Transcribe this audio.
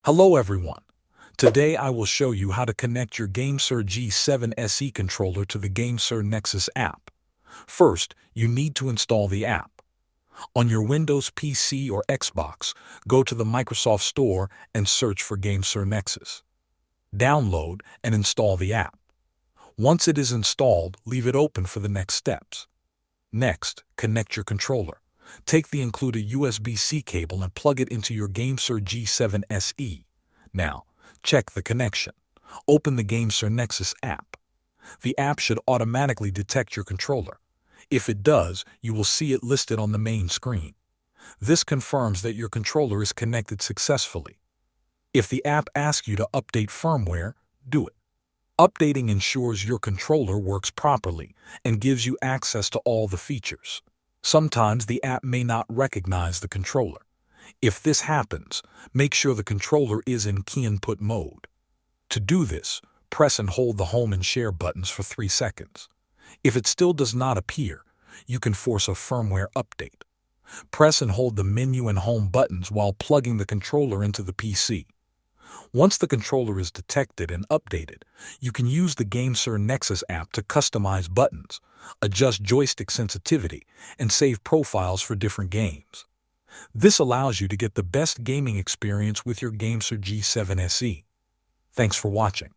Hello everyone. Today I will show you how to connect your GameSir G7 SE controller to the GameSir Nexus app. First, you need to install the app. On your Windows PC or Xbox, go to the Microsoft Store and search for GameSir Nexus. Download and install the app. Once it is installed, leave it open for the next steps. Next, connect your controller. Take the included USB-C cable and plug it into your GameSir G7 SE. Now, check the connection. Open the GameSir Nexus app. The app should automatically detect your controller. If it does, you will see it listed on the main screen. This confirms that your controller is connected successfully. If the app asks you to update firmware, do it. Updating ensures your controller works properly and gives you access to all the features. Sometimes the app may not recognize the controller. If this happens, make sure the controller is in key input mode. To do this, press and hold the home and share buttons for 3 seconds. If it still does not appear, you can force a firmware update. Press and hold the menu and home buttons while plugging the controller into the PC. Once the controller is detected and updated, you can use the GameSir Nexus app to customize buttons, adjust joystick sensitivity, and save profiles for different games. This allows you to get the best gaming experience with your GameSir G7 SE. Thanks for watching.